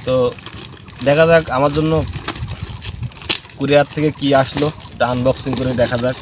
তো দেখা যাক আমার জন্য কুরিয়ার থেকে কি আসলো, এটা আনবক্সিং করে দেখা যাক।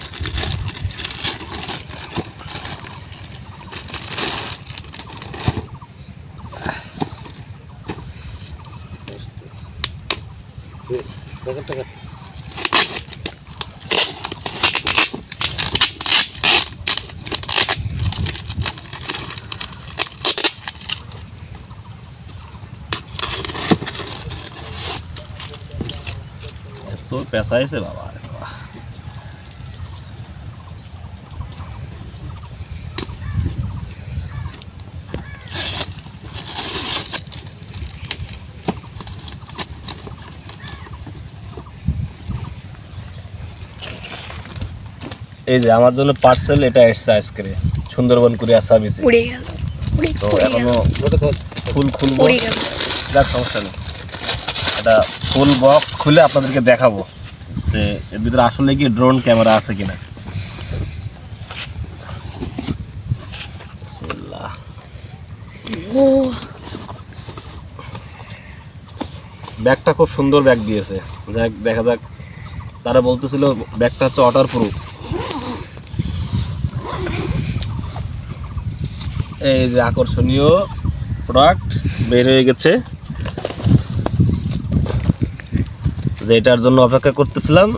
এত পেঁচাইছে বাবা, এই যে আমার জন্য পার্সেল এটা এসছে আজকে সুন্দরবন কুরিয়ার সার্ভিসে। তো এখনো ফুল খুলবো, যাক সমস্যা নেই, এটা ফুল বক্স খুলে আপনাদেরকে দেখাবো যে এর ভিতরে আসলে কি ড্রোন ক্যামেরা আছে কিনা। ব্যাগটা খুব সুন্দর ব্যাগ দিয়েছে, যাক দেখা যাক। তারা বলতেছিল ব্যাগটা হচ্ছে ওয়াটার প্রুফ। এই যে আকর্ষণীয় প্রোডাক্ট বের হয়ে গেছে, যেটার জন্য অপেক্ষা করতেছিলাম।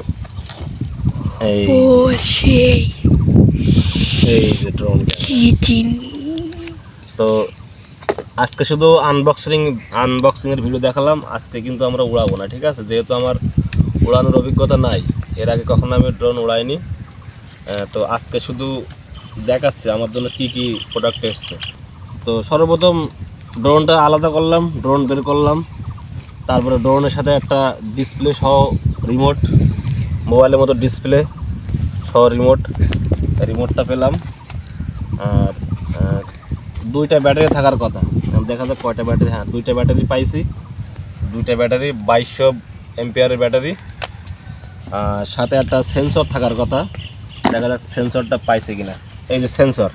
এই যে ড্রোন। তো আজকে শুধু আনবক্সিং এর ভিডিও দেখালাম, আজকে কিন্তু আমরা উড়াবো না, ঠিক আছে? যেহেতু আমার উড়ানোর অভিজ্ঞতা নাই, এর আগে কখনো আমি ড্রোন উড়াইনি। তো আজকে শুধু দেখাচ্ছে আমার জন্য কি কি প্রোডাক্ট এসছে। তো সর্বপ্রথম ড্রোনটা আলাদা করলাম, ড্রোন বের করলাম, তারপরে ড্রোনের সাথে একটা ডিসপ্লে সহ রিমোট, মোবাইলের মতো ডিসপ্লে সহ রিমোটটা পেলাম। আর দুইটা ব্যাটারি থাকার কথা, দেখা যাক কয়টা ব্যাটারি। হ্যাঁ, দুইটা ব্যাটারি পাইছি, দুইটা ব্যাটারি 2200 এমপিআরের ব্যাটারি। সাথে একটা সেন্সর থাকার কথা, দেখা যাক সেন্সরটা পাইছে কিনা। এই যে সেন্সর,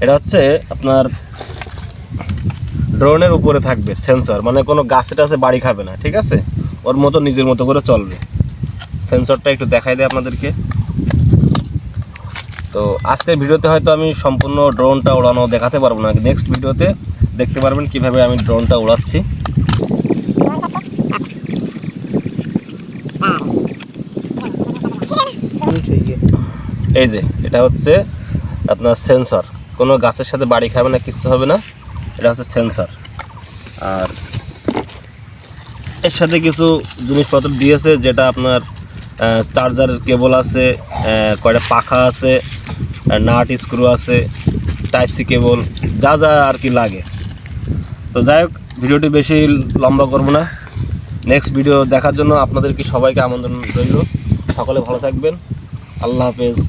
এটা হচ্ছে আপনার ড্রোনের উপরে থাকবে সেন্সর, মানে কোনো গাছে টাছে বাড়ি খাবে না, ঠিক আছে? ওর মতো নিজের মতো করে চলবে। সেন্সরটা একটু দেখাই দেয় আপনাদেরকে। তো আজকের ভিডিওতে হয়তো আমি সম্পূর্ণ ড্রোনটা উড়ানো দেখাতে পারবো না, নেক্সট ভিডিওতে দেখতে পারবেন কিভাবে আমি ড্রোনটা উড়াচ্ছি। এই যে এটা হচ্ছে আপনার সেন্সর, কোনো গাছের সাথে বাড়ি খাবে না, কিচ্ছু হবে না, এটা হচ্ছে সেন্সর। আর এর সাথে কিছু জিনিসপত্র দিয়েছে, যেটা আপনার চার্জারের কেবল আছে, কয়টা পাখা আছে, নাট স্ক্রু আছে, টাইপ সি কেবল, যা যা আর কি লাগে। তো যাই হোক, ভিডিওটি বেশি লম্বা করব না, নেক্সট ভিডিও দেখার জন্য আপনাদেরকে সবাইকে আমন্ত্রণ রইল। সকলে ভালো থাকবেন, আল্লাহ হাফেজ।